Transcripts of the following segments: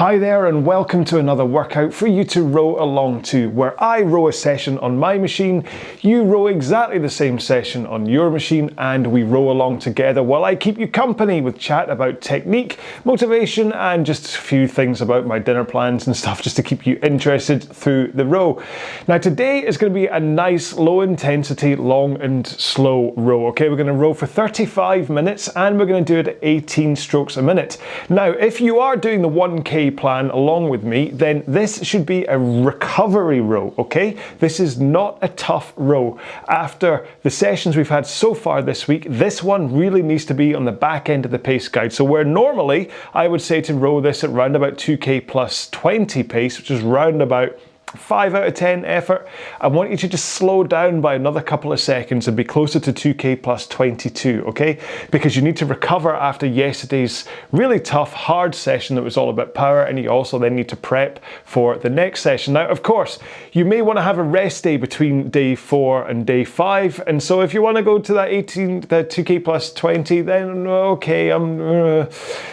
Hi there and welcome to another workout for you to row along to, where I row a session on my machine, you row exactly the same session on your machine, and we row along together while I keep you company with chat about technique, motivation, and just a few things about my dinner plans and stuff just to keep you interested through the row. Now today is going to be a nice low intensity, long and slow row. Okay, we're going to row for 35 minutes and we're going to do it at 18 strokes a minute. Now if you are doing the 1K plan along with me, then this should be a recovery row, okay? This is not a tough row. After the sessions we've had so far this week, this one really needs to be on the back end of the pace guide. So where normally I would say to row this at round about 2K plus 20 pace, which is round about 5 out of 10 effort, I want you to just slow down by another couple of seconds and be closer to 2K plus 22, okay? Because you need to recover after yesterday's really tough, hard session that was all about power, and you also then need to prep for the next session. Now, of course, you may want to have a rest day between day 4 and day 5, and so if you want to go to that 2K plus 20, then okay,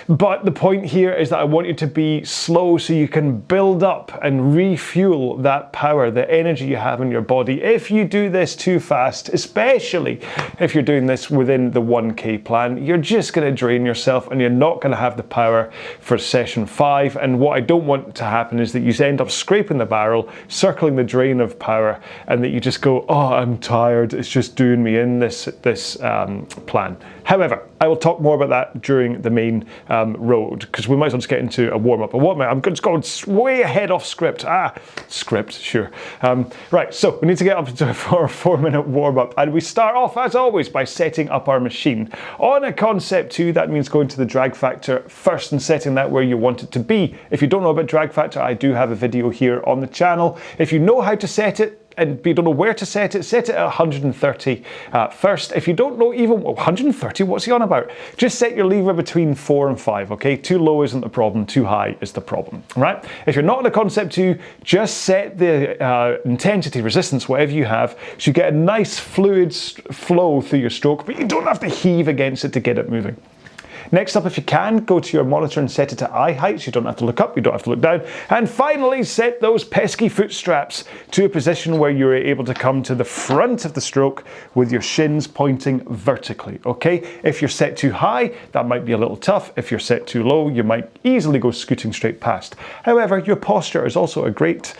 but the point here is that I want you to be slow so you can build up and refuel that power, the energy you have in your body. If you do this too fast, especially if you're doing this within the 1K plan, you're just going to drain yourself and you're not going to have the power for session 5. And what I don't want to happen is that you end up scraping the barrel, circling the drain of power, and that you just go, oh, I'm tired, it's just doing me in this plan. However, I will talk more about that during the main road, because we might as well just get into a warm-up. I'm just going way ahead off script. Script, sure. Right, so we need to get up to a 4-minute warm-up, and we start off, as always, by setting up our machine. On a Concept 2, that means going to the drag factor first and setting that where you want it to be. If you don't know about drag factor, I do have a video here on the channel. If you know how to set it, and you don't know where to set it at 130 first. If you don't know even 130, what's he on about? Just set your lever between 4 and 5, okay? Too low isn't the problem, too high is the problem, right? If you're not in a Concept 2, just set the intensity, resistance, whatever you have, so you get a nice fluid flow through your stroke, but you don't have to heave against it to get it moving. Next up, if you can, go to your monitor and set it to eye height, so you don't have to look up, you don't have to look down. And finally, set those pesky foot straps to a position where you're able to come to the front of the stroke with your shins pointing vertically, okay? If you're set too high, that might be a little tough. If you're set too low, you might easily go scooting straight past. However, your posture is also a great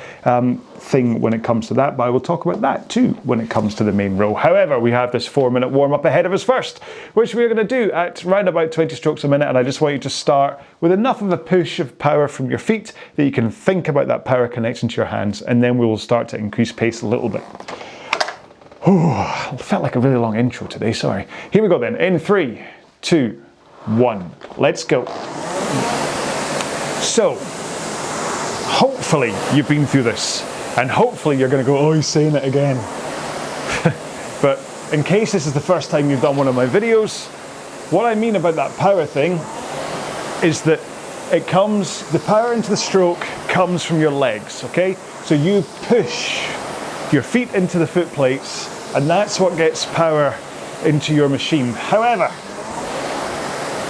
thing when it comes to that, but I will talk about that too when it comes to the main row. However, we have this 4-minute warm-up ahead of us first, which we're going to do at round about 20 strokes a minute, and I just want you to start with enough of a push of power from your feet that you can think about that power connection to your hands, and then we will start to increase pace a little bit. It felt like a really long intro today, sorry. Here we go then, in 3, 2, 1, let's go. So, hopefully you've been through this, and hopefully you're going to go, oh, he's saying it again. But in case this is the first time you've done one of my videos, what I mean about that power thing is that the power into the stroke comes from your legs, okay? So you push your feet into the foot plates, and that's what gets power into your machine. However,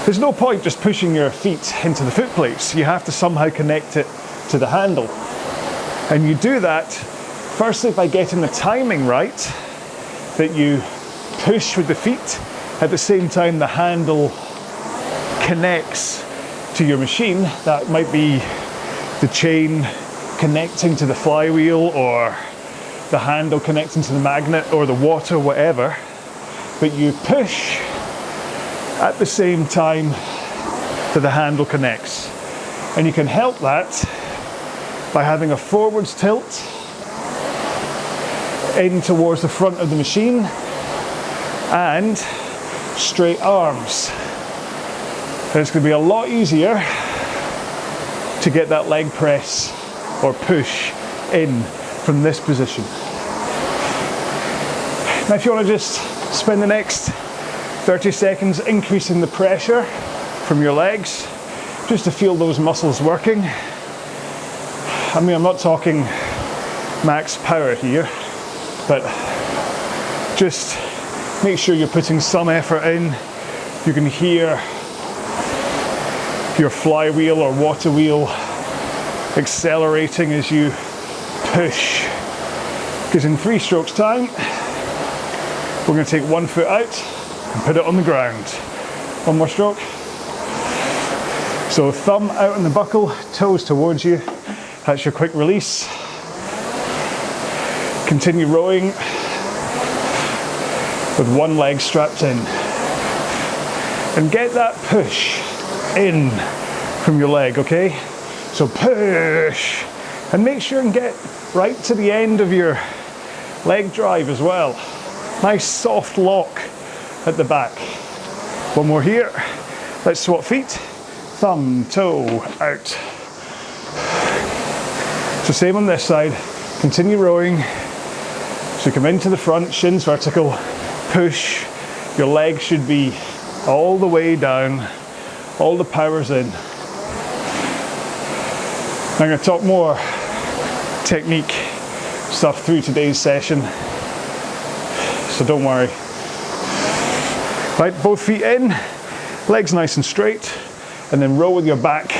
there's no point just pushing your feet into the foot plates. You have to somehow connect it to the handle. And you do that firstly by getting the timing right, that you push with the feet at the same time the handle connects to your machine. That might be the chain connecting to the flywheel, or the handle connecting to the magnet, or the water, whatever. But you push at the same time that the handle connects. And you can help that by having a forwards tilt in towards the front of the machine and straight arms. And it's going to be a lot easier to get that leg press or push in from this position. Now if you want to just spend the next 30 seconds increasing the pressure from your legs, just to feel those muscles working. I mean, I'm not talking max power here, but just make sure you're putting some effort in. You can hear your flywheel or water wheel accelerating as you push. Because in 3 strokes time, we're going to take 1 foot out and put it on the ground. 1 more stroke. So thumb out on the buckle, toes towards you. That's your quick release. Continue rowing with 1 leg strapped in. And get that push in from your leg, okay? So push. And make sure and get right to the end of your leg drive as well. Nice soft lock at the back. 1 more here. Let's swap feet. Thumb, toe, out. So same on this side. Continue rowing. So come into the front, shins vertical, push. Your leg should be all the way down. All the power's in. I'm going to talk more technique stuff through today's session. So don't worry. Right, both feet in, legs nice and straight, and then row with your back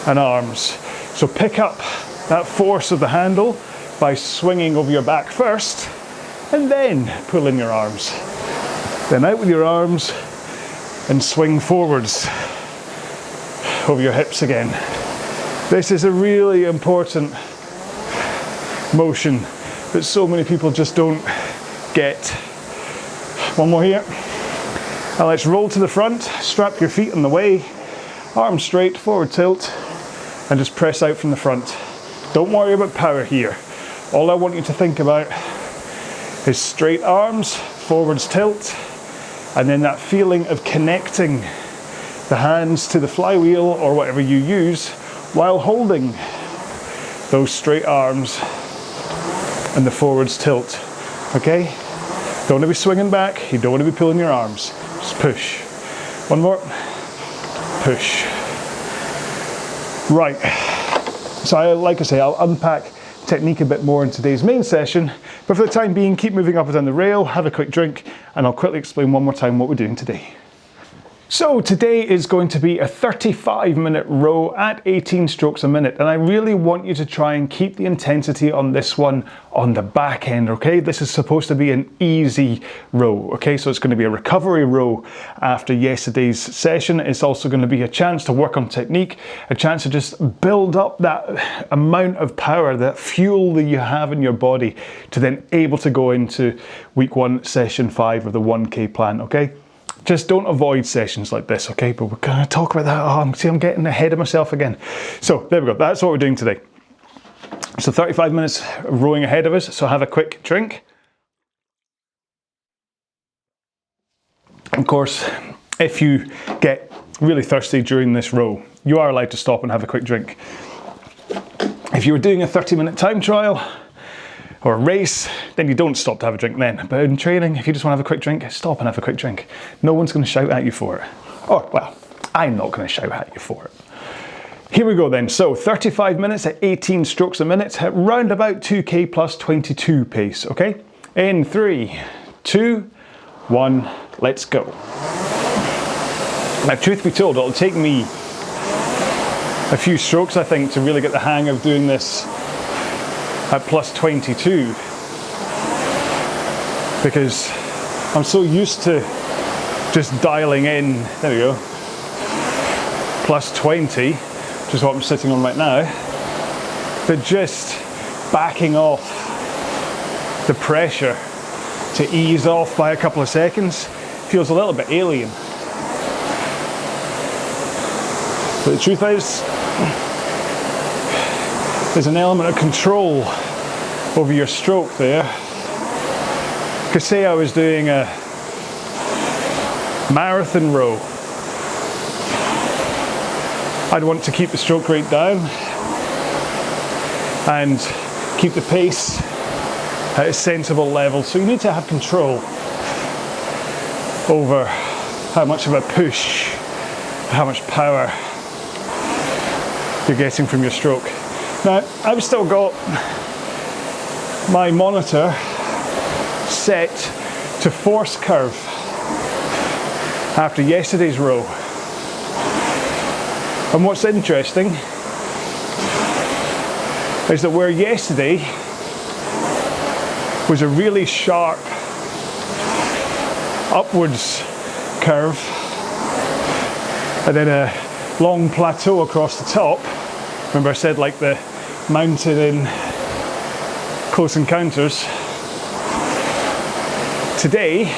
and arms. So pick up that force of the handle by swinging over your back first, and then pull in your arms. Then out with your arms and swing forwards over your hips again. This is a really important motion that so many people just don't get. 1 more here. Now let's roll to the front, strap your feet on the way, arms straight, forward tilt, and just press out from the front. Don't worry about power here. All I want you to think about is straight arms, forwards tilt, and then that feeling of connecting the hands to the flywheel or whatever you use while holding those straight arms and the forwards tilt, okay? Don't want to be swinging back, you don't want to be pulling your arms. Just push. 1 more. Push. Right. So like I say, I'll unpack technique a bit more in today's main session, but for the time being, keep moving up and down the rail, have a quick drink, and I'll quickly explain 1 more time what we're doing today. So today is going to be a 35-minute row at 18 strokes a minute, and I really want you to try and keep the intensity on this one on the back end, okay? This is supposed to be an easy row, okay? So it's going to be a recovery row after yesterday's session. It's also going to be a chance to work on technique, a chance to just build up that amount of power, that fuel that you have in your body to then able to go into week 1, session 5 of the 1K plan, okay? Just don't avoid sessions like this, okay? But we're going to talk about that. Oh, see, I'm getting ahead of myself again. So there we go. That's what we're doing today. So 35 minutes rowing ahead of us. So have a quick drink. Of course, if you get really thirsty during this row, you are allowed to stop and have a quick drink. If you were doing a 30-minute time trial or a race, then you don't stop to have a drink then. But in training, if you just want to have a quick drink, stop and have a quick drink. No one's going to shout at you for it. Or, well, I'm not going to shout at you for it. Here we go then. So 35 minutes at 18 strokes a minute at round about 2K plus 22 pace, okay? In 3, 2, 1, let's go. Now, truth be told, it'll take me a few strokes, I think, to really get the hang of doing this at plus 22, because I'm so used to just dialing in, there we go, plus 20, which is what I'm sitting on right now, but just backing off the pressure to ease off by a couple of seconds feels a little bit alien. But the truth is, there's an element of control over your stroke there. Because say I was doing a marathon row, I'd want to keep the stroke rate down and keep the pace at a sensible level. So you need to have control over how much of a push, how much power you're getting from your stroke. Now, I've still got my monitor set to force curve after yesterday's row. And what's interesting is that where yesterday was a really sharp upwards curve and then a long plateau across the top. Remember I said like the mountain in Close Encounters? Today,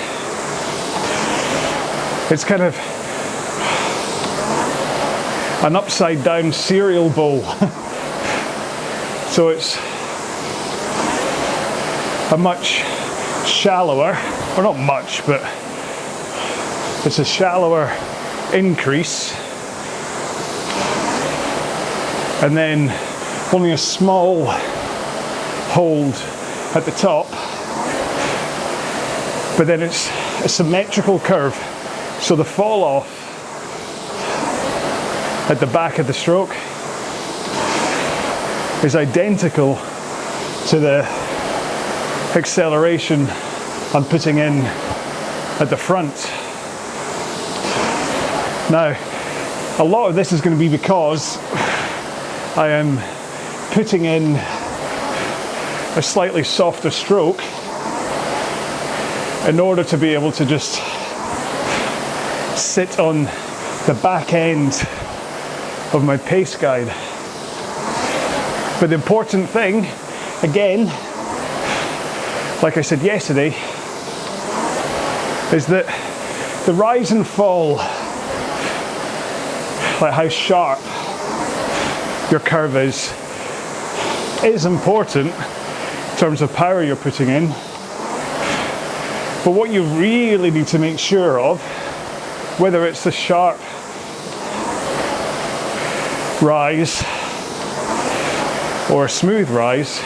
it's kind of an upside down cereal bowl. So it's a much shallower, or not much, but it's a shallower increase, and then only a small hold at the top, but then it's a symmetrical curve, so the fall off at the back of the stroke is identical to the acceleration I'm putting in at the front. Now, a lot of this is going to be because I am putting in a slightly softer stroke in order to be able to just sit on the back end of my pace guide. But the important thing, again, like I said yesterday, is that the rise and fall, like how sharp your curve is important in terms of power you're putting in. But what you really need to make sure of, whether it's the sharp rise or a smooth rise,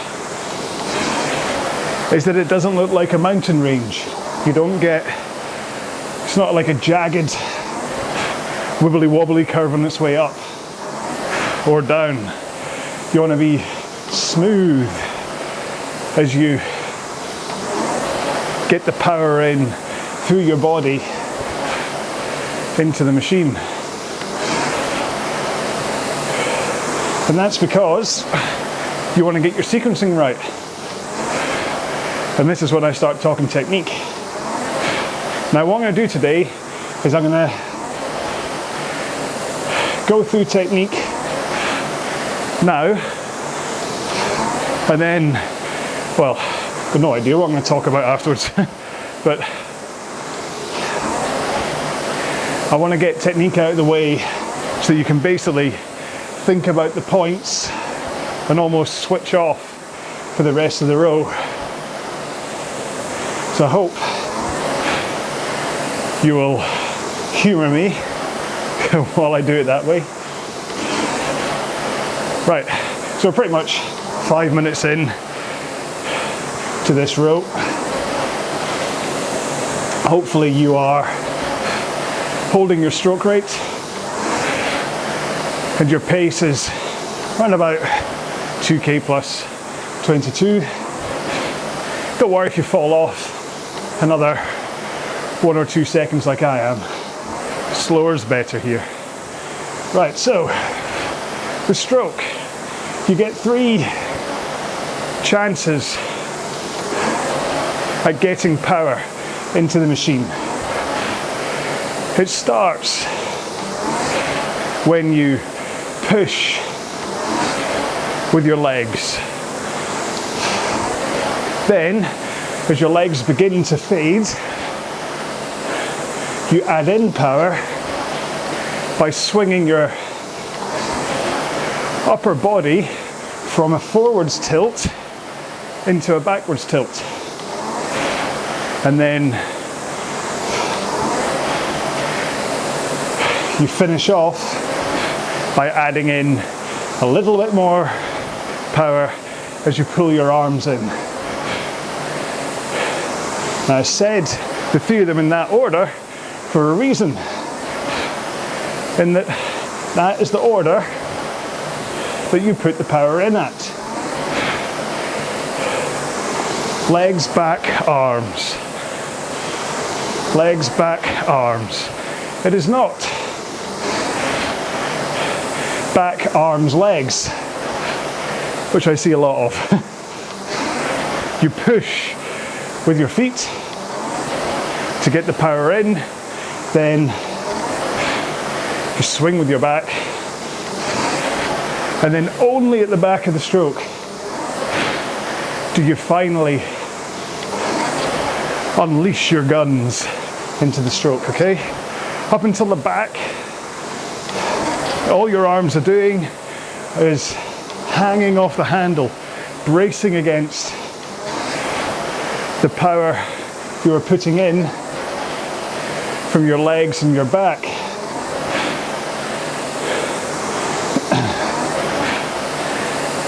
is that it doesn't look like a mountain range. You don't get, it's not like a jagged wibbly wobbly curve on its way up or down. You want to be smooth as you get the power in through your body into the machine. And that's because you want to get your sequencing right. And this is when I start talking technique. Now what I'm going to do today is I'm going to go through technique now, and then, well, I've got no idea what I'm going to talk about afterwards, but I want to get technique out of the way so you can basically think about the points and almost switch off for the rest of the row. So I hope you will humour me while I do it that way. Right, so we're pretty much 5 minutes in to this row. Hopefully you are holding your stroke rate and your pace is around about 2k plus 22. Don't worry if you fall off another 1 or 2 seconds like I am. Slower is better here. Right, so the stroke. You get 3 chances at getting power into the machine. It starts when you push with your legs. Then, as your legs begin to fade, you add in power by swinging your upper body from a forwards tilt into a backwards tilt. And then you finish off by adding in a little bit more power as you pull your arms in. Now I said the 3 of them in that order for a reason, in that that is the order that you put the power in at. Legs, back, arms. Legs, back, arms. It is not back, arms, legs. which I see a lot of. You push with your feet to get the power in, then you swing with your back, and then only at the back of the stroke do you finally unleash your guns into the stroke, okay? Up until the back, all your arms are doing is hanging off the handle, bracing against the power you are putting in from your legs and your back.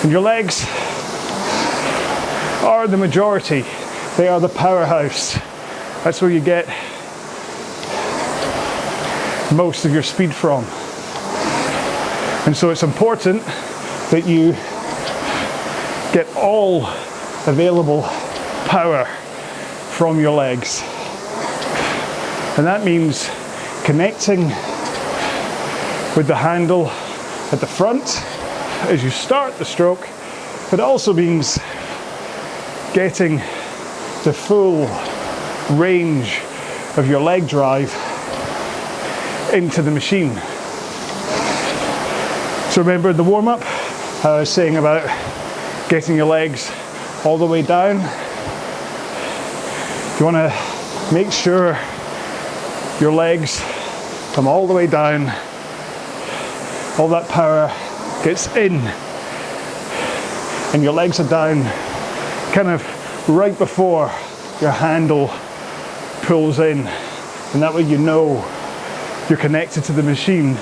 And your legs are the majority. They are the powerhouse. That's where you get most of your speed from. And so it's important that you get all available power from your legs. And that means connecting with the handle at the front as you start the stroke. It also means getting the full range of your leg drive into the machine. So remember the warm-up, I was saying about getting your legs all the way down. You want to make sure your legs come all the way down, all that power gets in, and your legs are down kind of right before your handle pulls in, and that way you know you're connected to the machine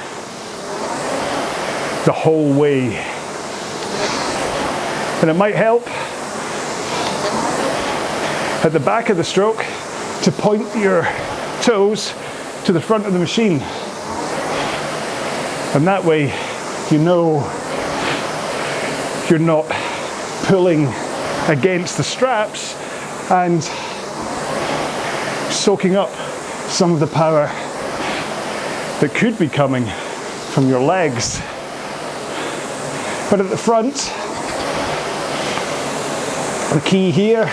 the whole way. And it might help at the back of the stroke to point your toes to the front of the machine, and that way you know you're not pulling against the straps and soaking up some of the power that could be coming from your legs. But at the front, the key here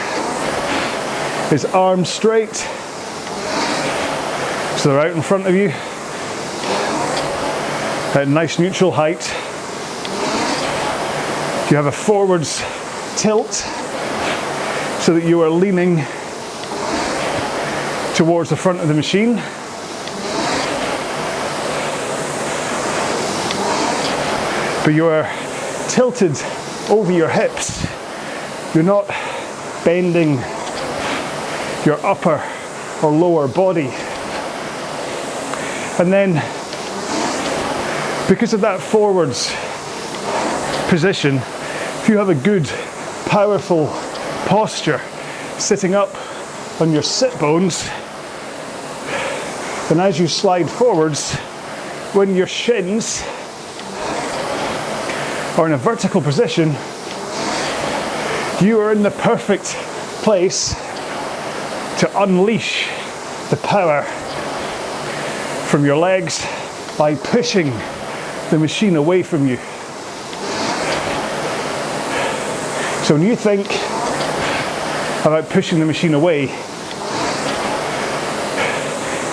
is arms straight, so they're out in front of you at a nice neutral height. You have a forwards tilt so that you are leaning towards the front of the machine. But you are tilted over your hips. You're not bending your upper or lower body. And then, because of that forwards position, if you have a good, powerful posture sitting up on your sit bones, then as you slide forwards, when your shins are in a vertical position, you are in the perfect place to unleash the power from your legs by pushing the machine away from you. So when you think about pushing the machine away,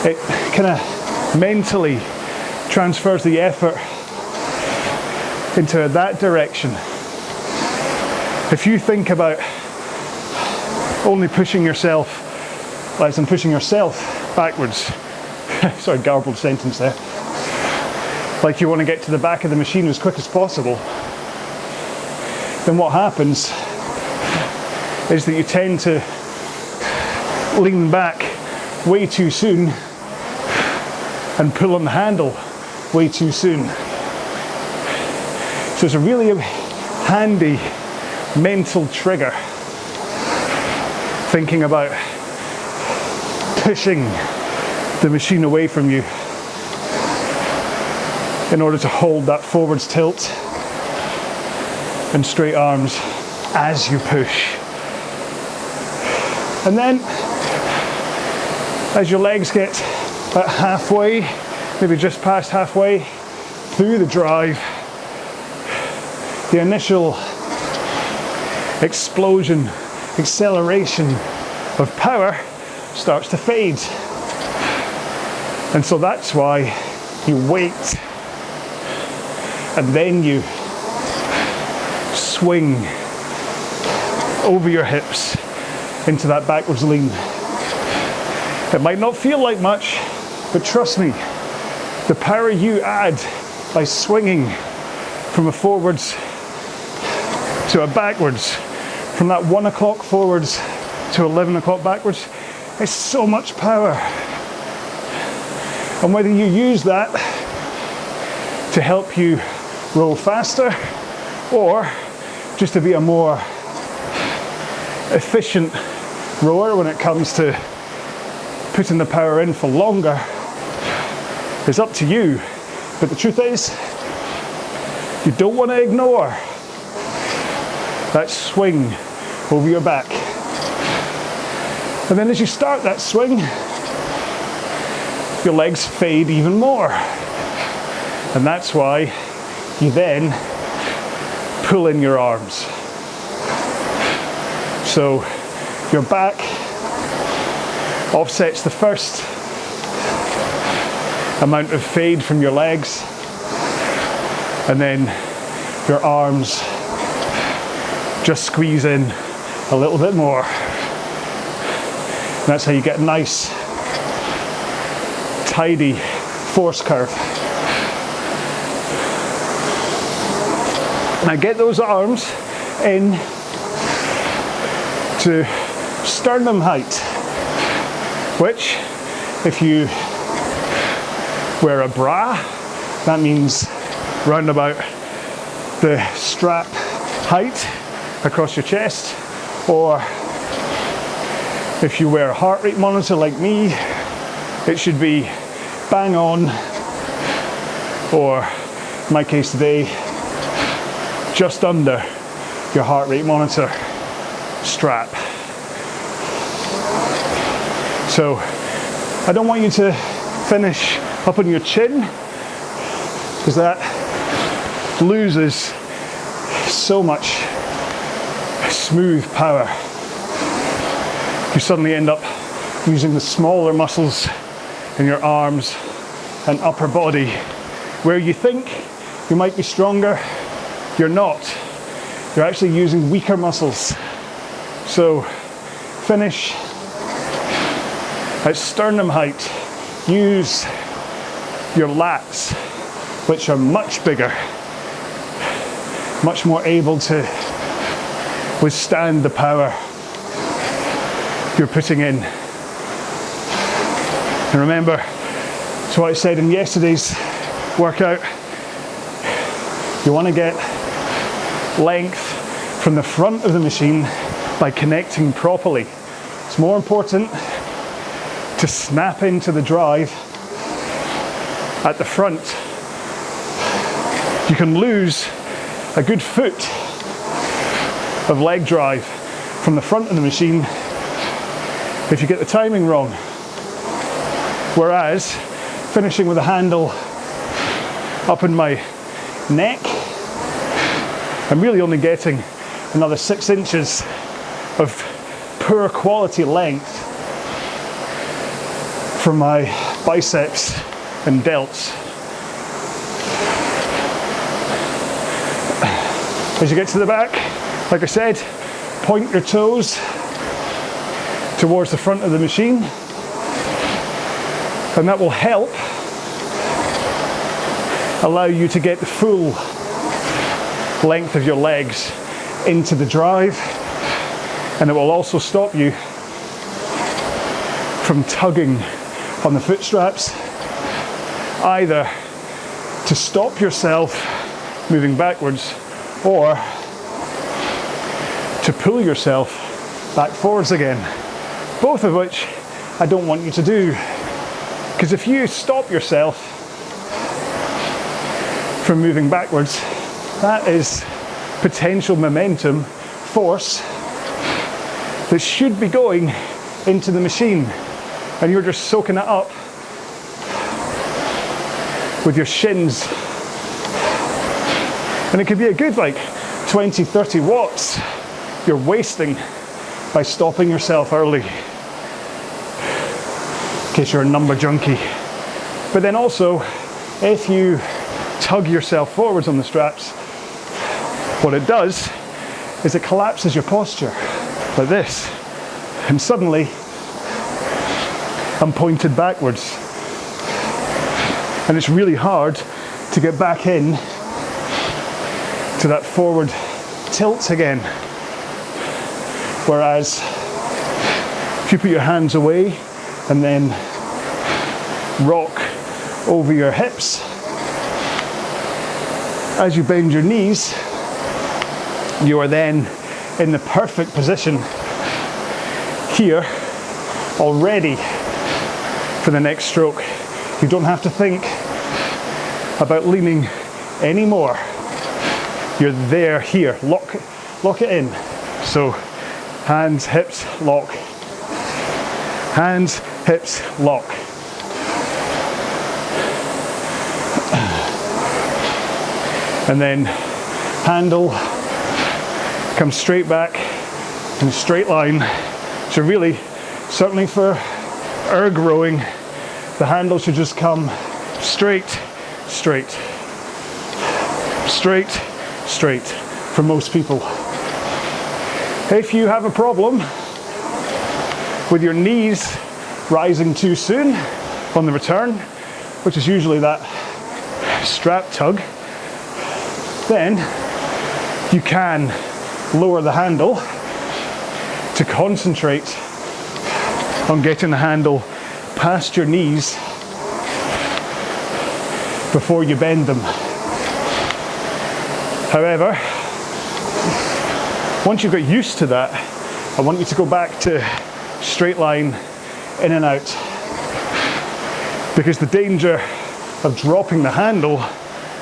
it kind of mentally transfers the effort into that direction. If you think about only pushing yourself, like I'm pushing yourself backwards, sorry, garbled sentence there, like you want to get to the back of the machine as quick as possible, then what happens is that you tend to lean back way too soon and pull on the handle way too soon. So it's a really handy mental trigger, thinking about pushing the machine away from you in order to hold that forwards tilt and straight arms as you push. And then as your legs get about halfway, maybe just past halfway through the drive, the initial explosion, acceleration of power starts to fade. And so that's why you wait and then you swing over your hips into that backwards lean. It might not feel like much, but trust me, the power you add by swinging from a forwards to a backwards, from that 1 o'clock forwards to 11 o'clock backwards, is so much power. And whether you use that to help you row faster or just to be a more efficient rower when it comes to putting the power in for longer, is up to you. But the truth is, you don't want to ignore that swing over your back. And then as you start that swing, your legs fade even more. And that's why you then pull in your arms. So your back offsets the first amount of fade from your legs, and then your arms just squeeze in a little bit more. And that's how you get a nice, tidy force curve. Now get those arms in to sternum height, which, if you wear a bra, that means round about the strap height across your chest, or if you wear a heart rate monitor like me, it should be bang on, or in my case today, just under your heart rate monitor strap. So I don't want you to finish up on your chin, because that loses so much smooth power. You suddenly end up using the smaller muscles in your arms and upper body. Where you think you might be stronger, you're not. You're actually using weaker muscles. So finish at sternum height. Use your lats, which are much bigger, much more able to withstand the power you're putting in. And remember, it's what I said in yesterday's workout, you want to get length from the front of the machine by connecting properly. It's more important to snap into the drive at the front. You can lose a good foot of leg drive from the front of the machine if you get the timing wrong. Whereas finishing with a handle up in my neck, I'm really only getting another 6 inches of poor quality length from my biceps and delts. As you get to the back, like I said, point your toes towards the front of the machine, and that will help allow you to get the full length of your legs into the drive, and it will also stop you from tugging on the foot straps, either to stop yourself moving backwards or to pull yourself back forwards again, both of which I don't want you to do, because if you stop yourself from moving backwards, that is potential momentum, force that should be going into the machine, and you're just soaking it up with your shins. And it could be a good like 20-30 watts you're wasting by stopping yourself early, in case you're a number junkie. But then also, if you tug yourself forwards on the straps, what it does is it collapses your posture like this, and suddenly I'm pointed backwards, and it's really hard to get back in to that forward tilt again. Whereas if you put your hands away and then rock over your hips, as you bend your knees, you are then in the perfect position here already for the next stroke. You don't have to think about leaning anymore. You're there, here, lock it in. So hands, hips, lock. Hands, hips, lock. And then handle comes straight back in a straight line. So really, certainly for erg rowing, the handle should just come straight, straight, straight, straight for most people. If you have a problem with your knees rising too soon on the return, which is usually that strap tug, then you can lower the handle to concentrate on getting the handle past your knees before you bend them. However, once you've got used to that, I want you to go back to straight line, in and out, because the danger of dropping the handle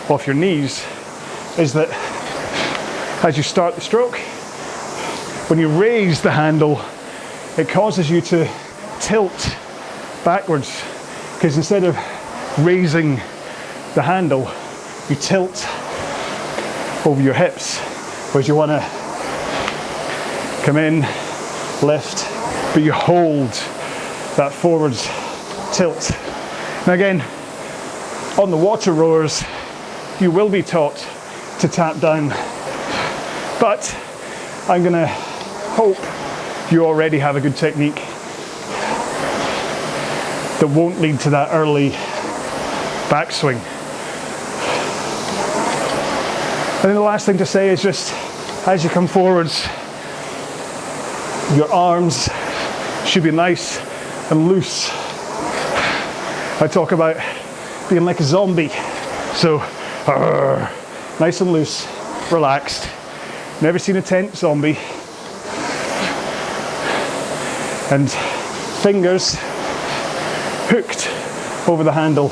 off your knees is that as you start the stroke, when you raise the handle, it causes you to tilt backwards, because instead of raising the handle, you tilt over your hips, whereas you want to come in, lift, but you hold that forwards tilt. Now again, on the water rowers, you will be taught to tap down, but I'm going to hope you already have a good technique that won't lead to that early backswing. And then the last thing to say is just, as you come forwards, your arms should be nice and loose. I talk about being like a zombie. So, nice and loose, relaxed. Never seen a tent zombie. And fingers hooked over the handle,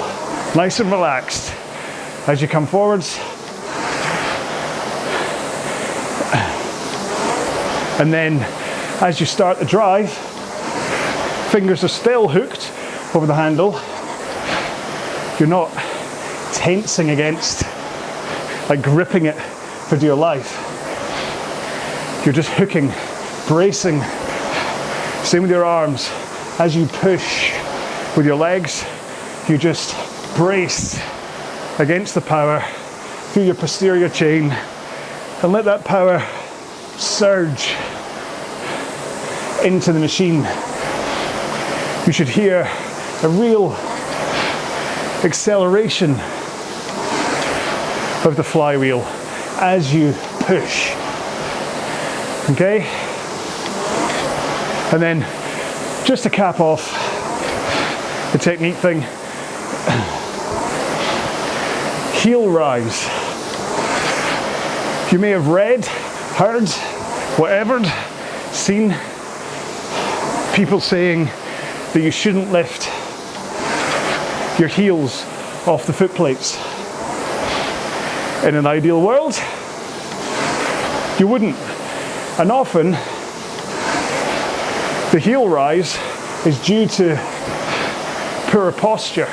nice and relaxed. As you come forwards, and then as you start the drive, fingers are still hooked over the handle. You're not tensing against, like gripping it for dear life. You're just hooking, bracing. Same with your arms. As you push with your legs, you just brace against the power through your posterior chain and let that power surge into the machine. You should hear a real acceleration of the flywheel as you push. Okay? And then just to cap off the technique thing, heel rise. You may have read, heard, whatever, seen people saying that you shouldn't lift your heels off the foot plates. In an ideal world, you wouldn't. And often, the heel rise is due to poor posture.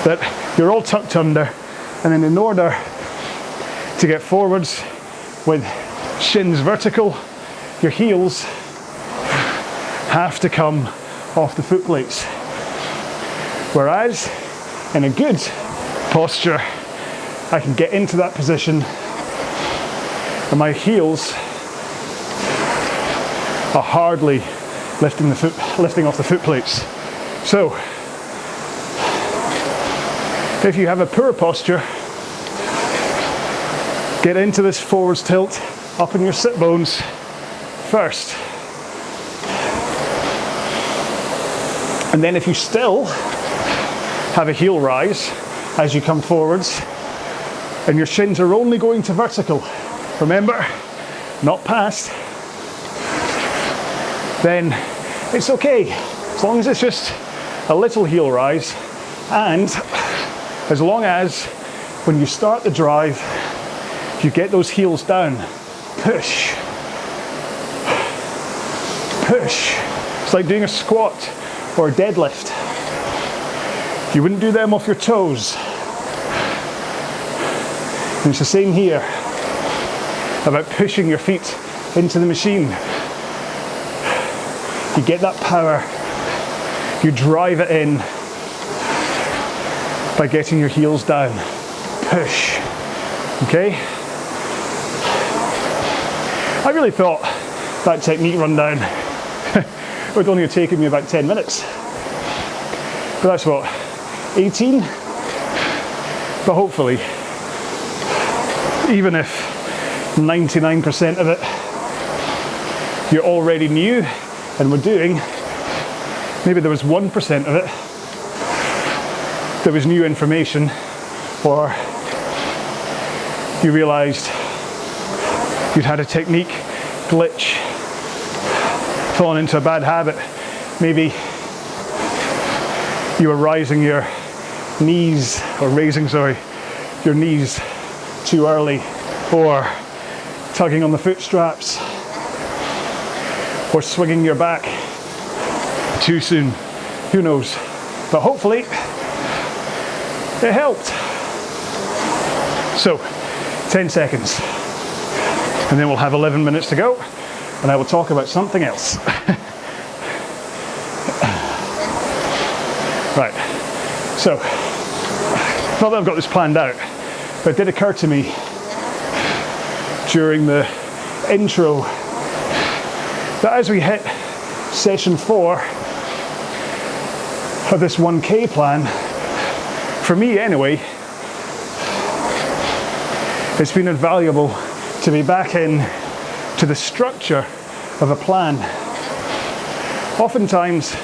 That you're all tucked under, and then in order to get forwards with shins vertical, your heels have to come off the foot plates. Whereas in a good posture, I can get into that position and my heels are hardly lifting off the foot plates. So, if you have a poor posture, get into this forwards tilt, up in your sit bones first. And then if you still have a heel rise as you come forwards, and your shins are only going to vertical, remember, not past, then it's okay, as long as it's just a little heel rise, and as long as when you start the drive, you get those heels down, push, push. It's like doing a squat or a deadlift. You wouldn't do them off your toes. And it's the same here, about pushing your feet into the machine. You get that power, you drive it in by getting your heels down. Push, okay? I really thought that technique rundown would only have taken me about 10 minutes. But that's what, 18? But hopefully, even if 99% of it you already knew and were doing, maybe there was 1% of it that was new information, or you realized you'd had a technique glitch, fallen into a bad habit. Maybe you were raising your knees your knees too early, or tugging on the foot straps, or swinging your back too soon. Who knows? But hopefully it helped. So 10 seconds, and then we'll have 11 minutes to go, and I will talk about something else. Right, so not that I've got this planned out, but it did occur to me during the intro that as we hit session 4 of this 1K plan, for me anyway, it's been invaluable to be back in to the structure of a plan. Oftentimes,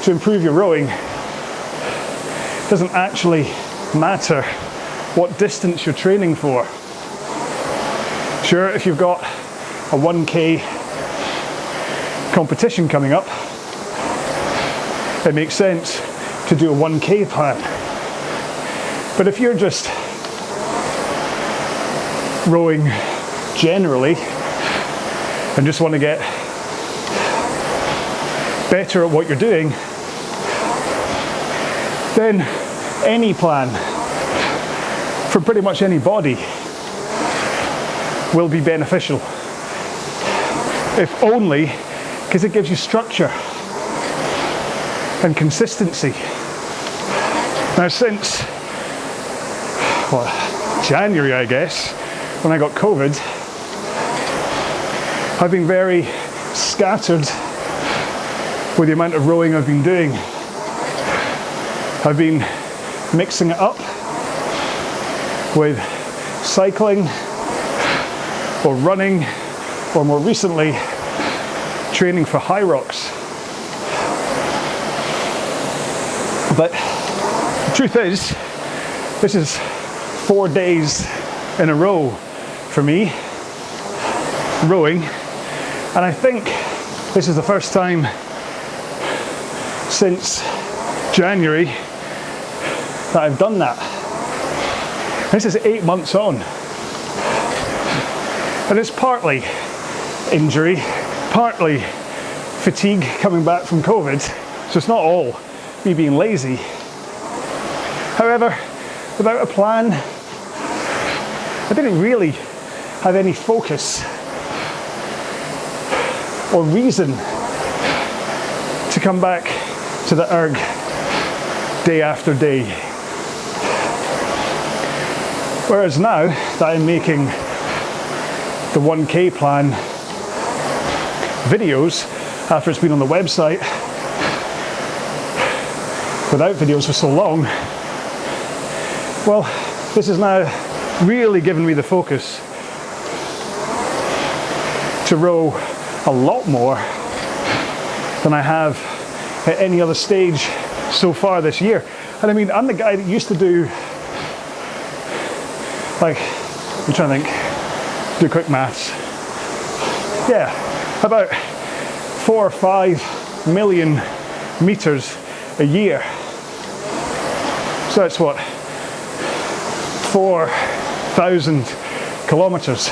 to improve your rowing, it doesn't actually matter what distance you're training for. Sure, if you've got a 1K competition coming up, it makes sense to do a 1K plan. But if you're just rowing generally and just want to get better at what you're doing, then any plan for pretty much any body will be beneficial, if only because it gives you structure and consistency. Now since January, I guess, when I got COVID, I've been very scattered with the amount of rowing I've been doing. I've been mixing it up with cycling or running, or more recently, training for high rocks. But the truth is, this is 4 days in a row for me rowing, and I think this is the first time since January that I've done that. This is 8 months on, and it's partly injury, partly fatigue coming back from COVID, so it's not all me being lazy. However, without a plan, I didn't really have any focus or reason to come back to the erg day after day. Whereas now that I'm making the 1K plan videos after it's been on the website without videos for so long, well, this is now really giving me the focus to row a lot more than I have at any other stage so far this year. And I mean, I'm the guy that used to do, like, I'm trying to think, do quick maths. Yeah, about 4 or 5 million meters a year. So that's what, 4,000 kilometers.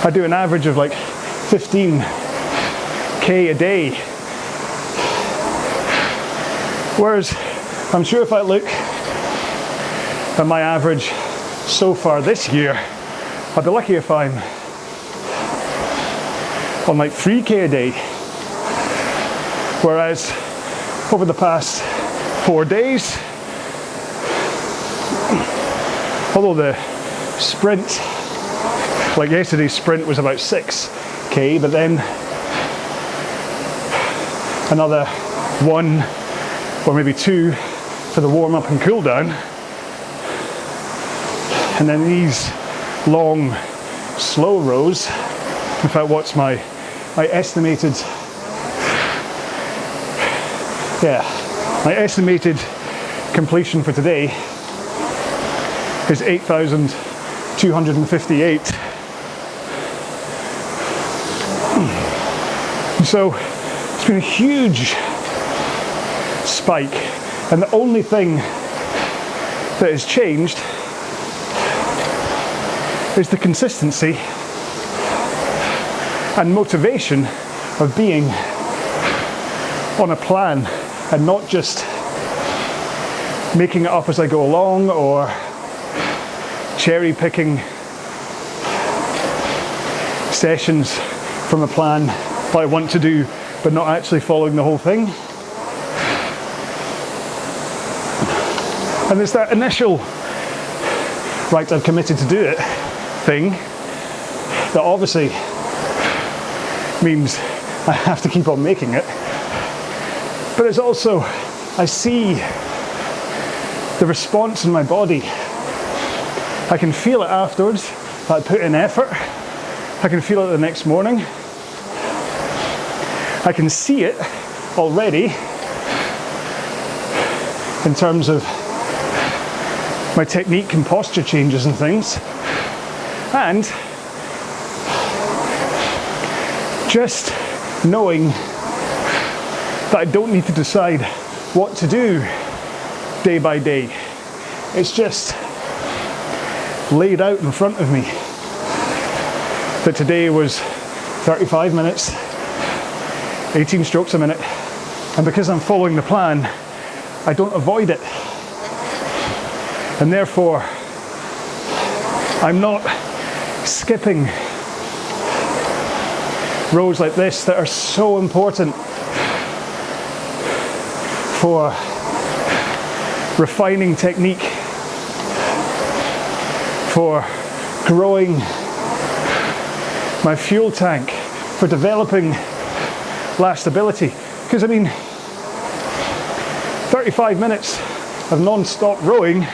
I do an average of like 15k a day. Whereas I'm sure if I look at my average so far this year, I'd be lucky if I'm on like 3k a day. Whereas over the past 4 days, although the sprint, like yesterday's sprint was about 6k, but then another 1 or maybe 2 for the warm up and cool down, and then these long slow rows. In fact, what's my estimated, my estimated completion for today is 8,258. So it's been a huge spike, and the only thing that has changed is the consistency and motivation of being on a plan and not just making it up as I go along or cherry picking sessions from a plan that I want to do but not actually following the whole thing. And there's that initial, right, I've committed to do it thing that obviously means I have to keep on making it. But it's also, I see the response in my body. I can feel it afterwards, that I put in effort. I can feel it the next morning. I can see it already in terms of my technique and posture changes and things. And just knowing that I don't need to decide what to do day by day. It's just laid out in front of me that today was 35 minutes, 18 strokes a minute, and because I'm following the plan, I don't avoid it. And therefore, I'm not skipping rows like this that are so important for refining technique, for growing my fuel tank, for developing lastability. Because I mean, 35 minutes of non-stop rowing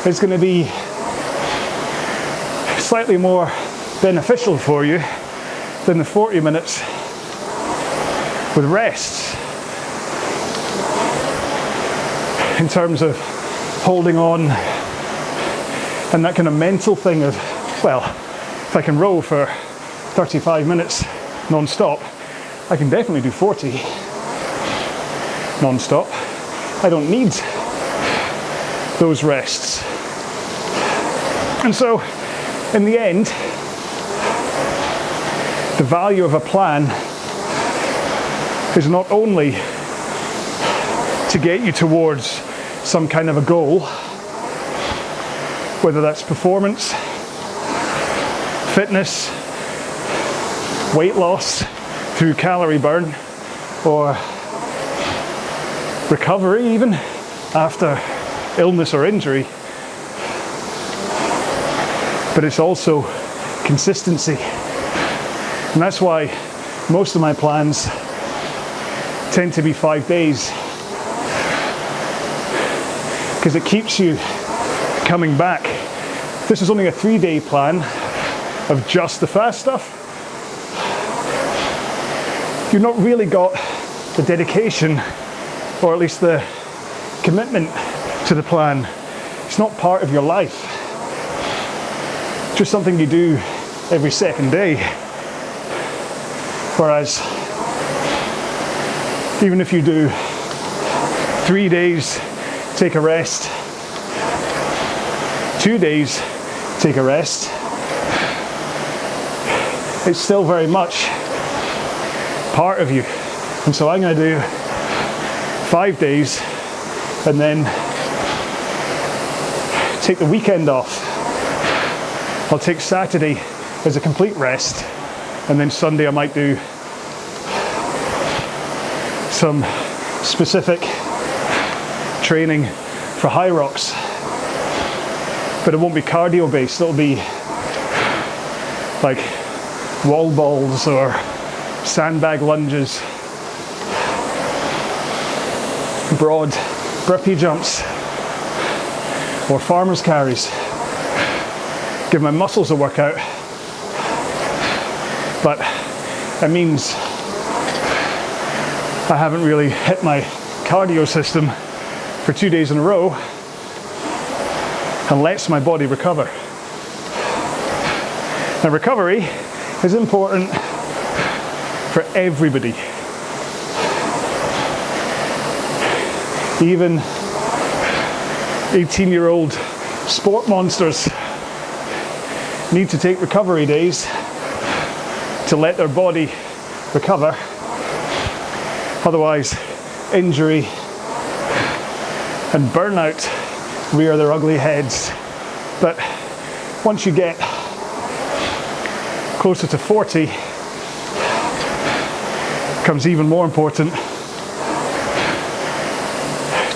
is going to be slightly more beneficial for you than the 40 minutes with rests, in terms of holding on and that kind of mental thing of, well, if I can row for 35 minutes non-stop, I can definitely do 40 non-stop. I don't need those rests. And so, in the end, the value of a plan is not only to get you towards some kind of a goal, whether that's performance, fitness, weight loss through calorie burn, or recovery even after illness or injury, but it's also consistency. And that's why most of my plans tend to be 5 days, because it keeps you coming back. This is only a 3-day plan of just the fast stuff. You've not really got the dedication, or at least the commitment to the plan. It's not part of your life. Just something you do every second day. Whereas, even if you do 3 days, take a rest, 2 days, take a rest, it's still very much part of you. And so I'm going to do 5 days and then take the weekend off. I'll take Saturday as a complete rest, and then Sunday I might do some specific training for high rocks, but it won't be cardio based. It'll be like wall balls or sandbag lunges, broad burpee jumps, or farmer's carries. Give my muscles a workout, but it means I haven't really hit my cardio system for 2 days in a row and lets my body recover. Now, recovery is important for everybody. Even 18-year-old sport monsters need to take recovery days to let their body recover. Otherwise, injury and burnout rear their ugly heads. But once you get closer to 40, it becomes even more important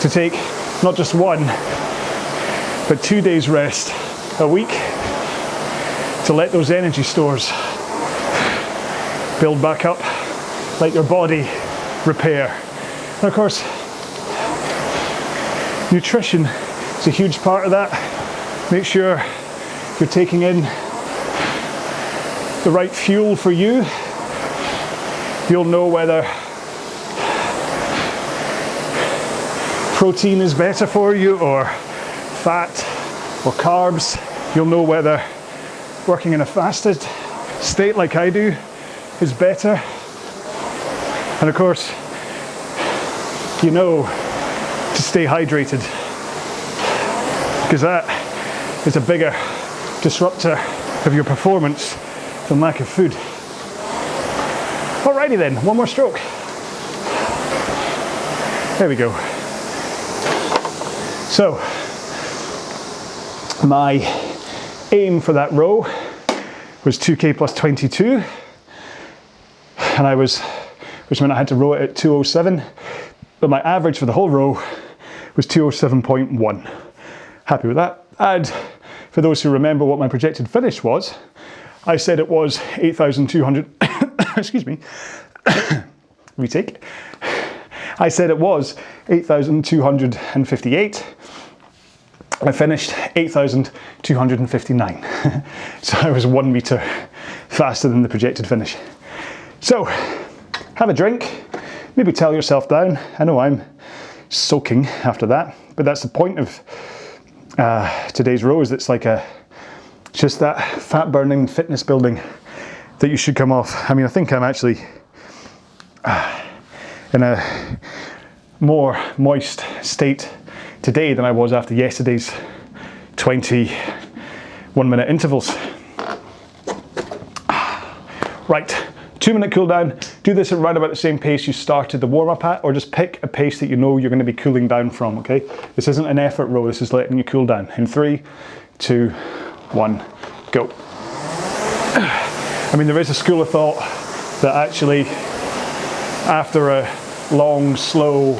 to take not just 1, but 2 days rest a week to let those energy stores build back up, let your body repair. And of course, nutrition is a huge part of that. Make sure you're taking in the right fuel for you. You'll know whether protein is better for you, or fat, or carbs. You'll know whether working in a fasted state like I do is better. And of course, you know to stay hydrated, because that is a bigger disruptor of your performance than lack of food. Alrighty then, one more stroke. There we go. So, my aim for that row was 2K plus 22, and which meant I had to row it at 207, but my average for the whole row was 207.1. Happy with that. And for those who remember what my projected finish was, I said it was 8,200, excuse me, retake. I said it was 8,258. I finished 8,259. So I was 1 meter faster than the projected finish. So have a drink, maybe tell yourself down. I know I'm soaking after that, but that's the point of today's row, is it's like just that fat burning, fitness building that you should come off. I mean, I think I'm actually in a more moist state today than I was after yesterday's 21-minute intervals. Right, 2-minute cool down. Do this at around about the same pace you started the warm up at, or just pick a pace that you know you're going to be cooling down from, okay? This isn't an effort row, this is letting you cool down. In 3, 2, 1, go. I mean, there is a school of thought that actually after a long, slow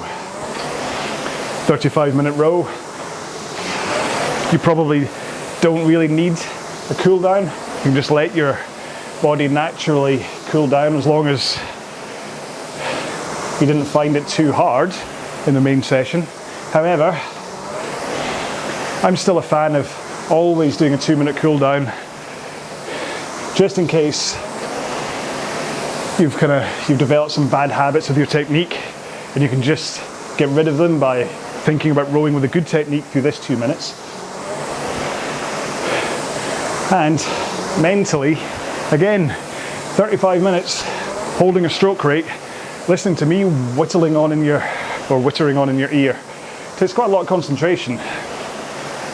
35-minute row, you probably don't really need a cool down. You can just let your body naturally cool down as long as you didn't find it too hard in the main session. However, I'm still a fan of always doing a 2-minute cool down, just in case you've developed some bad habits with your technique, and you can just get rid of them by thinking about rowing with a good technique through this 2 minutes. And mentally, again, 35 minutes holding a stroke rate, listening to me whittling on in your ear. It takes quite a lot of concentration.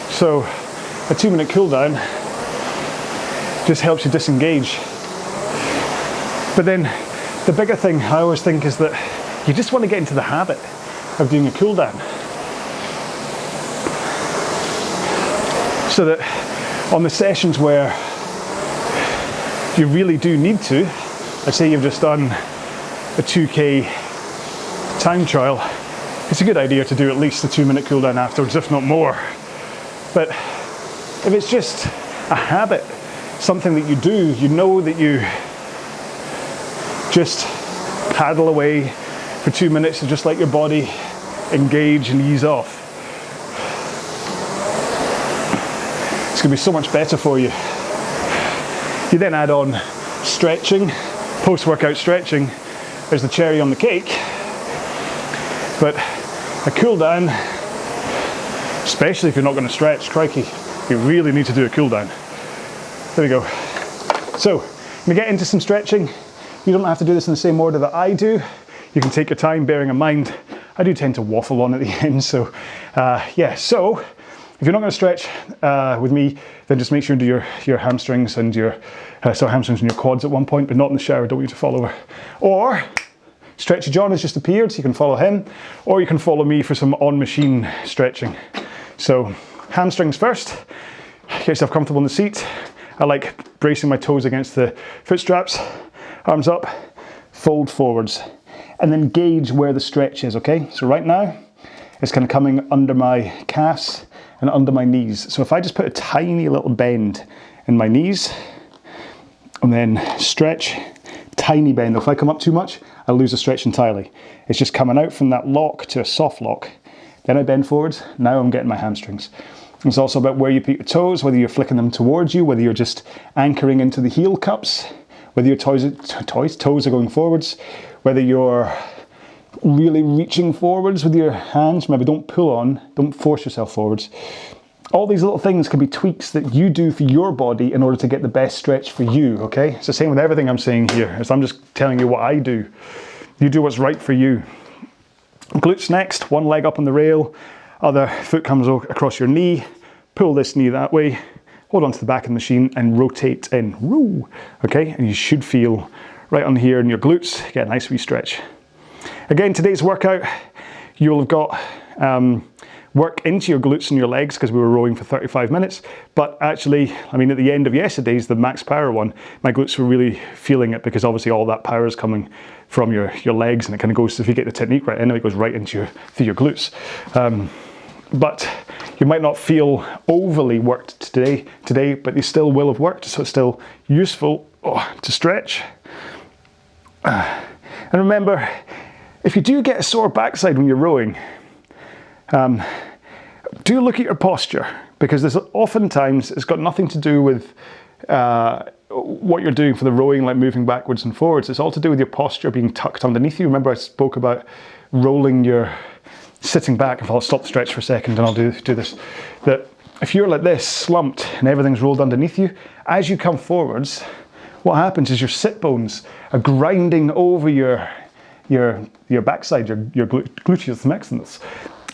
So a 2-minute cool down just helps you disengage. But then the bigger thing I always think is that you just want to get into the habit of doing a cool down. So that on the sessions where you really do need to, let's say you've just done a 2K time trial, it's a good idea to do at least a 2-minute cool down afterwards, if not more. But if it's just a habit, something that you do, you know that you just paddle away for 2 minutes to just let your body engage and ease off. It's going to be so much better for you. You then add on stretching, post-workout stretching, there's the cherry on the cake. But a cool down, especially if you're not going to stretch, crikey, you really need to do a cool down. There we go. So, when we get into some stretching, you don't have to do this in the same order that I do. You can take your time, bearing in mind, I do tend to waffle on at the end, so yeah. So, if you're not going to stretch with me, then just make sure you do your hamstrings and hamstrings and your quads at one point, but not in the shower, don't want you to follow her. Or, Stretchy John has just appeared, so you can follow him, or you can follow me for some on-machine stretching. So, hamstrings first, get yourself comfortable in the seat. I like bracing my toes against the foot straps, arms up, fold forwards, and then gauge where the stretch is, okay? So right now, it's kind of coming under my calves and under my knees. So if I just put a tiny little bend in my knees, and then stretch, tiny bend. If I come up too much, I lose the stretch entirely. It's just coming out from that lock to a soft lock. Then I bend forwards, now I'm getting my hamstrings. It's also about where you put your toes, whether you're flicking them towards you, whether you're just anchoring into the heel cups, whether your toes are going forwards, whether you're really reaching forwards with your hands. Remember, don't pull on, don't force yourself forwards. All these little things can be tweaks that you do for your body in order to get the best stretch for you, okay? It's the same with everything I'm saying here. As I'm just telling you what I do. You do what's right for you. Glutes next, one leg up on the rail, other foot comes across your knee, pull this knee that way, hold on to the back of the machine and rotate in, woo, okay? And you should feel right on here in your glutes, get a nice wee stretch. Again, today's workout, you'll have got work into your glutes and your legs because we were rowing for 35 minutes. But actually, I mean, at the end of yesterday's, the max power one, my glutes were really feeling it because obviously all that power is coming from your legs, and it kind of goes, if you get the technique right, anyway, it goes right into through your glutes. But you might not feel overly worked today, but you still will have worked, so it's still useful to stretch. And remember, if you do get a sore backside when you're rowing, do look at your posture, because there's oftentimes, it's got nothing to do with what you're doing for the rowing, like moving backwards and forwards. It's all to do with your posture being tucked underneath you. Remember I spoke about rolling your, sitting back. If I'll stop the stretch for a second and I'll do this. That if you're like this, slumped, and everything's rolled underneath you, as you come forwards, what happens is your sit bones are grinding over your backside, your gluteus maximus.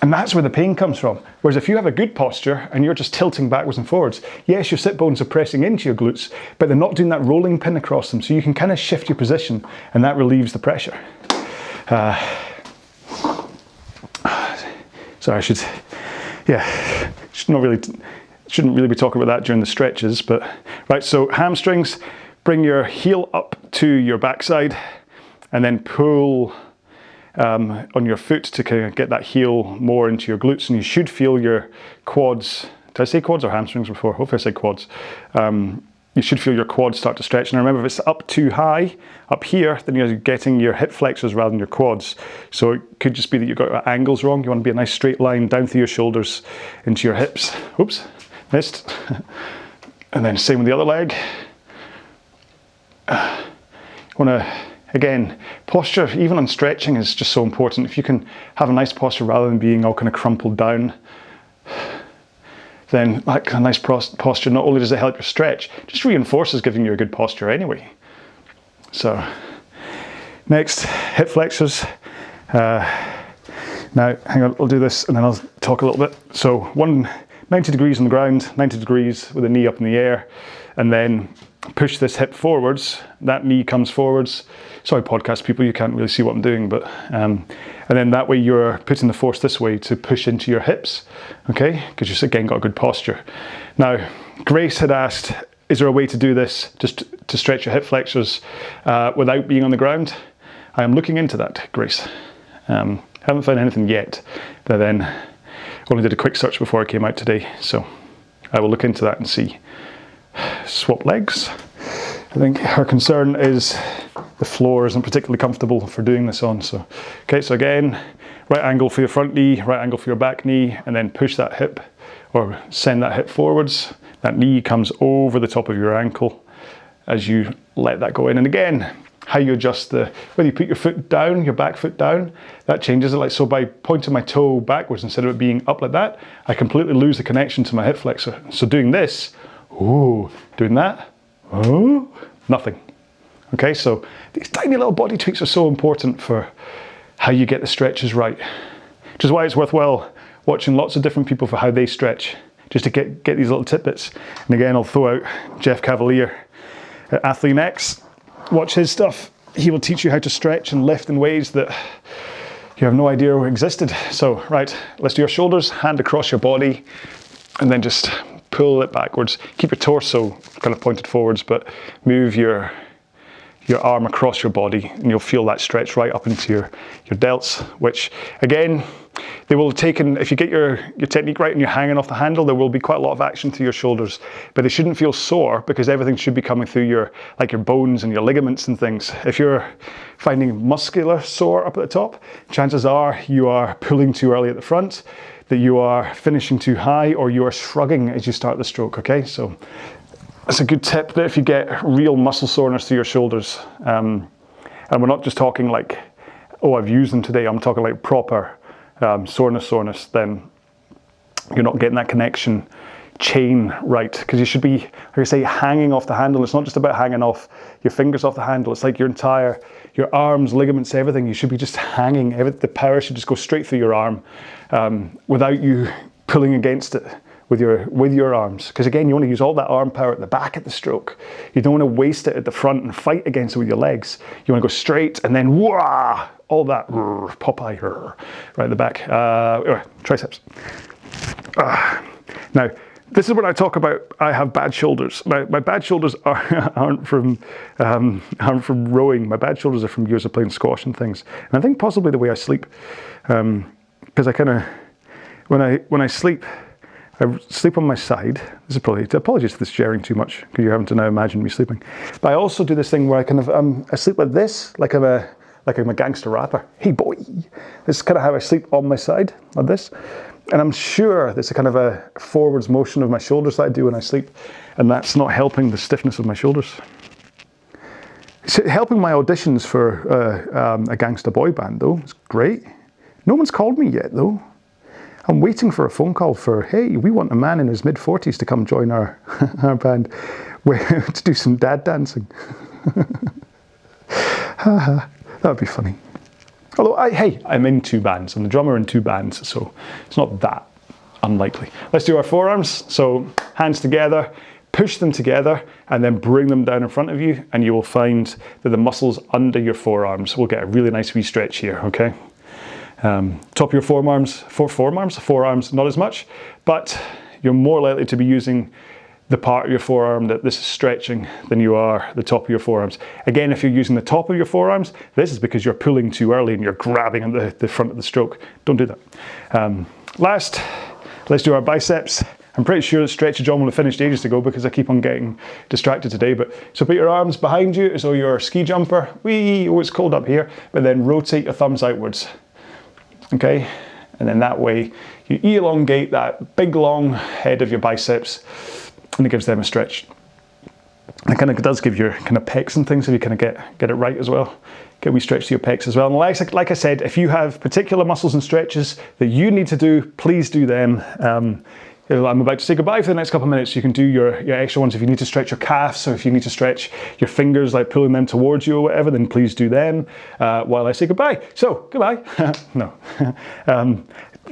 And that's where the pain comes from. Whereas if you have a good posture and you're just tilting backwards and forwards, yes, your sit bones are pressing into your glutes, but they're not doing that rolling pin across them. So you can kind of shift your position and that relieves the pressure. Sorry, shouldn't really be talking about that during the stretches, but right, so hamstrings, bring your heel up to your backside, and then pull on your foot to kind of get that heel more into your glutes, and you should feel your quads. Did I say quads or hamstrings before? Hopefully I said quads. You should feel your quads start to stretch. And remember, if it's up too high, up here, then you're getting your hip flexors rather than your quads. So it could just be that you've got your angles wrong. You want to be a nice straight line down through your shoulders into your hips. Oops, missed. And then same with the other leg. You want to, again, posture, even on stretching, is just so important. If you can have a nice posture rather than being all kind of crumpled down, then that kind of nice posture, not only does it help your stretch, just reinforces giving you a good posture anyway. So, next, hip flexors. Now, hang on, I'll do this and then I'll talk a little bit. So, 90 degrees on the ground, 90 degrees with the knee up in the air, and then push this hip forwards, that knee comes forwards. Sorry, podcast people, you can't really see what I'm doing, but and then that way you're putting the force this way to push into your hips, okay? Because you've again got a good posture. Now, Grace had asked, is there a way to do this just to stretch your hip flexors without being on the ground? I am looking into that, Grace. Haven't found anything yet, but then only did a quick search before I came out today, so I will look into that and see. Swap legs. I think her concern is the floor isn't particularly comfortable for doing this on. So, okay, so again, right angle for your front knee, right angle for your back knee, and then push that hip or send that hip forwards. That knee comes over the top of your ankle as you let that go in. And again, how you adjust whether you put your foot down, your back foot down, that changes it. Like so, by pointing my toe backwards instead of it being up like that, I completely lose the connection to my hip flexor. So doing this, ooh, doing that, oh, nothing. Okay, so these tiny little body tweaks are so important for how you get the stretches right. Which is why it's worthwhile watching lots of different people for how they stretch, just to get these little tidbits. And again, I'll throw out Jeff Cavalier at Athlean X. Watch his stuff. He will teach you how to stretch and lift in ways that you have no idea existed. So, right, let's do your shoulders, hand across your body, and then just pull it backwards. Keep your torso kind of pointed forwards, but move your arm across your body, and you'll feel that stretch right up into your delts, which again, they will take in, if you get your technique right and you're hanging off the handle, there will be quite a lot of action through your shoulders, but they shouldn't feel sore because everything should be coming through your bones and your ligaments and things. If you're finding muscular sore up at the top, chances are you are pulling too early at the front, that you are finishing too high, or you are shrugging as you start the stroke, okay? So that's a good tip that if you get real muscle soreness through your shoulders, and we're not just talking like, oh, I've used them today, I'm talking like proper soreness, then you're not getting that connection chain right, because you should be, like I say, hanging off the handle. It's not just about hanging off your fingers off the handle, it's like your arms, ligaments, everything, you should be just hanging. The power should just go straight through your arm without you pulling against it with your arms, because again, you want to use all that arm power at the back of the stroke. You don't want to waste it at the front and fight against it with your legs. You want to go straight and then wah, all that Popeye right at the back. Triceps. Now, this is when I talk about I have bad shoulders. My bad shoulders aren't from rowing. My bad shoulders are from years of playing squash and things. And I think possibly the way I sleep, because I kind of when I sleep on my side. This is probably, apologies for this sharing too much, because you're having to now imagine me sleeping. But I also do this thing where I kind of I sleep like this, like I'm a gangster rapper. Hey boy, this is kind of how I sleep on my side, like this. And I'm sure there's a kind of a forwards motion of my shoulders that I do when I sleep, and that's not helping the stiffness of my shoulders. It's helping my auditions for a gangster boy band though. It's great. No one's called me yet though. I'm waiting for a phone call for, hey, we want a man in his mid-40s to come join our band to do some dad dancing. That would be funny. Although, I'm in 2 bands. I'm the drummer in 2 bands, so it's not that unlikely. Let's do our forearms. So hands together, push them together, and then bring them down in front of you, and you will find that the muscles under your forearms will get a really nice wee stretch here, okay? Top of your forearms, not as much, but you're more likely to be using the part of your forearm that this is stretching than you are the top of your forearms. Again, if you're using the top of your forearms, this is because you're pulling too early and you're grabbing at the front of the stroke. Don't do that. Last, let's do our biceps. I'm pretty sure that stretchy John will have finished ages ago because I keep on getting distracted today. But so put your arms behind you as though you're a ski jumper. Whee! Oh, it's cold up here. But then rotate your thumbs outwards. Okay? And then that way you elongate that big long head of your biceps and it gives them a stretch. And it kind of does give your kind of pecs and things if you kind of get it right as well. Get a wee stretch to your pecs as well. And like I said, if you have particular muscles and stretches that you need to do, please do them. I'm about to say goodbye for the next couple of minutes. You can do your extra ones if you need to stretch your calves, or if you need to stretch your fingers, like pulling them towards you or whatever, then please do them while I say goodbye. So, goodbye. No.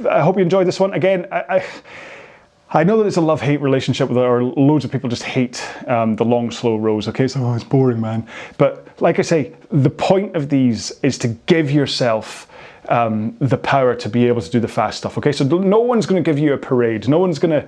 I hope you enjoyed this one. Again, I know that it's a love-hate relationship with it, or loads of people just hate the long, slow rows, okay? So, oh, it's boring, man. But like I say, the point of these is to give yourself the power to be able to do the fast stuff, okay? So no one's going to give you a parade. No one's going to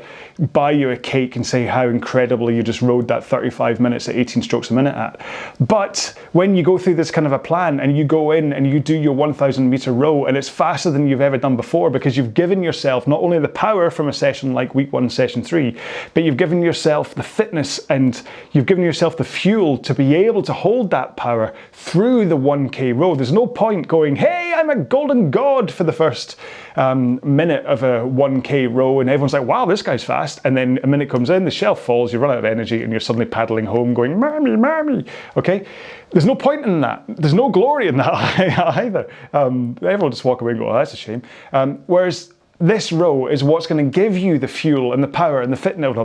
buy you a cake and say how incredibly you just rode that 35 minutes at 18 strokes a minute at. But when you go through this kind of a plan and you go in and you do your 1,000 meter row and it's faster than you've ever done before because you've given yourself not only the power from a session like week 1, session 3, but you've given yourself the fitness and you've given yourself the fuel to be able to hold that power through the 1K row. There's no point going, hey, I'm a golden god for the first minute of a 1K row and everyone's like, wow, this guy's fast, and then a minute comes in, the shelf falls, you run out of energy and you're suddenly paddling home going, mommy, mommy, okay? There's no point in that. There's no glory in that either. Everyone will just walk away and go, oh, that's a shame. Whereas this row is what's going to give you the fuel and the power and the fitness,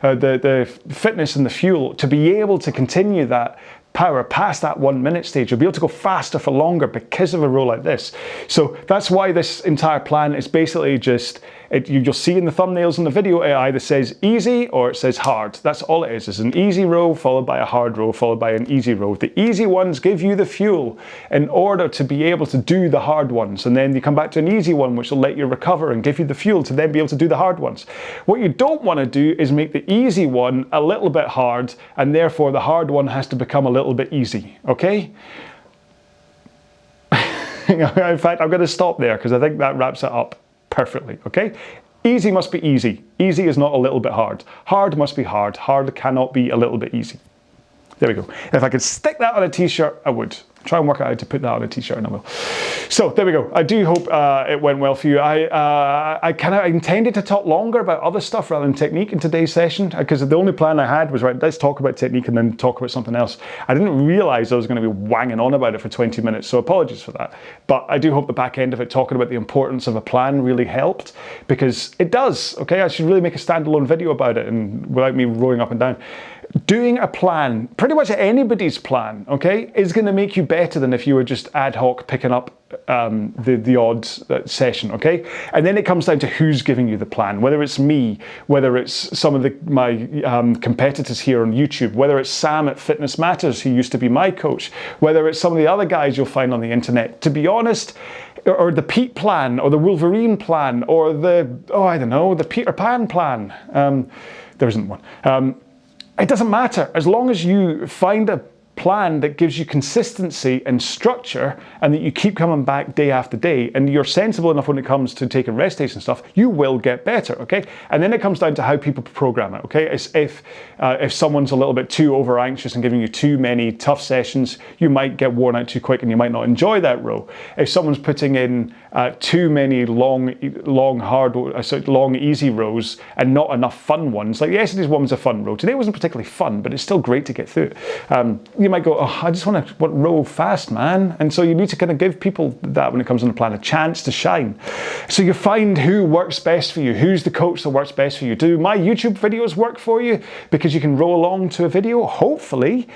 the fitness and the fuel to be able to continue that power past that 1 minute stage. You'll be able to go faster for longer because of a row like this. So that's why this entire plan is basically just, you'll see in the thumbnails in the video, it either says easy or it says hard. That's all it is. It's an easy row followed by a hard row followed by an easy row. The easy ones give you the fuel in order to be able to do the hard ones. And then you come back to an easy one which will let you recover and give you the fuel to then be able to do the hard ones. What you don't want to do is make the easy one a little bit hard and therefore the hard one has to become a little bit easy, okay? In fact, I'm going to stop there because I think that wraps it up perfectly, okay? Easy must be easy. Easy is not a little bit hard. Hard must be hard. Hard cannot be a little bit easy. There we go. If I could stick that on a t-shirt, I would. Try and work out how to put that on a t-shirt and I will. So there we go. I do hope it went well for you. I kind of intended to talk longer about other stuff rather than technique in today's session because the only plan I had was, right, let's talk about technique and then talk about something else. I didn't realize I was going to be wanging on about it for 20 minutes, so apologies for that. But I do hope the back end of it, talking about the importance of a plan, really helped because it does, okay? I should really make a standalone video about it and without me rolling up and down. Doing a plan, pretty much anybody's plan, okay, is going to make you better than if you were just ad hoc picking up the odd session, okay? And then it comes down to who's giving you the plan, whether it's me, whether it's some of my competitors here on YouTube, whether it's Sam at Fitness Matters, who used to be my coach, whether it's some of the other guys you'll find on the internet. To be honest, or the Pete plan, or the Wolverine plan, or the, oh, I don't know, the Peter Pan plan. There isn't one. It doesn't matter, as long as you find a plan that gives you consistency and structure and that you keep coming back day after day and you're sensible enough when it comes to taking rest days and stuff, you will get better, okay? And then it comes down to how people program it, okay? It's if someone's a little bit too over anxious and giving you too many tough sessions, you might get worn out too quick and you might not enjoy that row. If someone's putting in too many long easy rows and not enough fun ones, like yesterday's one was a fun row. Today wasn't particularly fun, but it's still great to get through it. You might go, oh, I just want to row fast, man. And so you need to kind of give people that when it comes on the plan, a chance to shine. So you find who works best for you, who's the coach that works best for you. Do my YouTube videos work for you because you can row along to a video? Hopefully.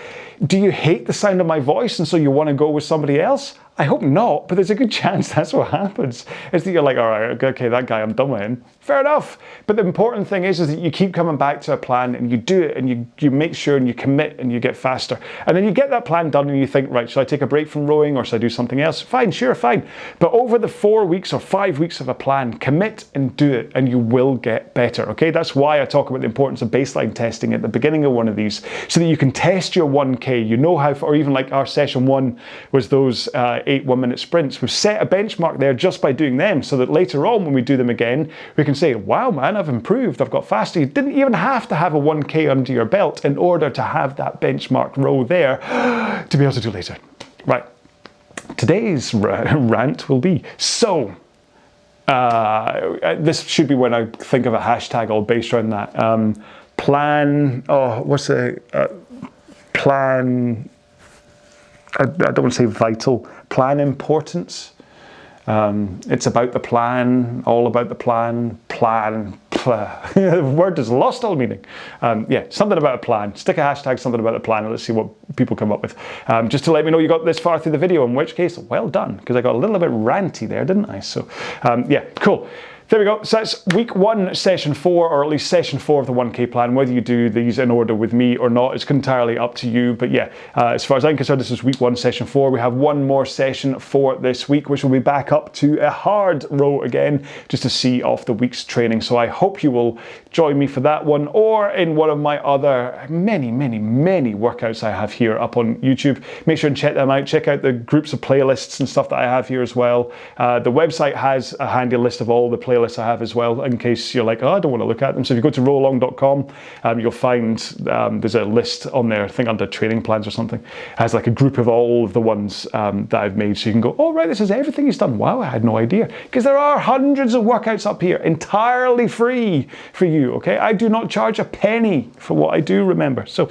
Do you hate the sound of my voice and so you want to go with somebody else? I hope not, but there's a good chance that's what happens. Is that you're like, all right, okay, that guy, I'm done with him. Fair enough. But the important thing is that you keep coming back to a plan and you do it and you make sure and you commit and you get faster. And then you get that plan done and you think, right, should I take a break from rowing or should I do something else? Fine, sure, fine. But over the 4 weeks or 5 weeks of a plan, commit and do it and you will get better, okay? That's why I talk about the importance of baseline testing at the beginning of one of these so that you can test your 1K, you know how, or even like our session 1 was those 8 1-minute sprints. We've set a benchmark there just by doing them so that later on when we do them again, we can say, wow, man, I've improved, I've got faster. You didn't even have to have a 1K under your belt in order to have that benchmark row there to be able to do later. Right, today's rant will be, so, this should be when I think of a hashtag all based around that. Plan, oh, what's the, plan, I don't want to say vital, plan importance. It's about the plan, all about the plan, the word has lost all meaning. Yeah, something about a plan. Stick a hashtag, something about the plan, and let's see what people come up with. Just to let me know you got this far through the video, in which case, well done, because I got a little bit ranty there, didn't I? So, yeah, cool. There we go. So that's week 1, session 4, or at least session 4 of the 1K plan. Whether you do these in order with me or not, it's entirely up to you. But yeah, as far as I'm concerned, this is week 1, session 4. We have one more session for this week, which will be back up to a hard row again, just to see off the week's training. So I hope you will join me for that one, or in one of my other many workouts I have here up on YouTube. Make sure and check them out. Check out the groups of playlists and stuff that I have here as well. The website has a handy list of all the playlists I have as well, in case you're like, oh, I don't want to look at them. So if you go to RowAlong.com, you'll find there's a list on there, I think under training plans or something. It has like a group of all of the ones that I've made, so you can go, oh right, this is everything he's done. Wow, I had no idea. Because there are hundreds of workouts up here, entirely free for you, okay? I do not charge a penny for what I do, remember. So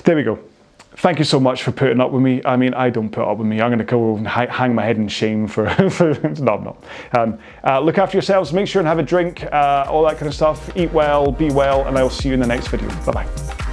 there we go. Thank you so much for putting up with me. I mean, I don't put up with me. I'm going to go and hang my head in shame for no, I'm not. Look after yourselves. Make sure and have a drink, all that kind of stuff. Eat well, be well, and I will see you in the next video. Bye-bye.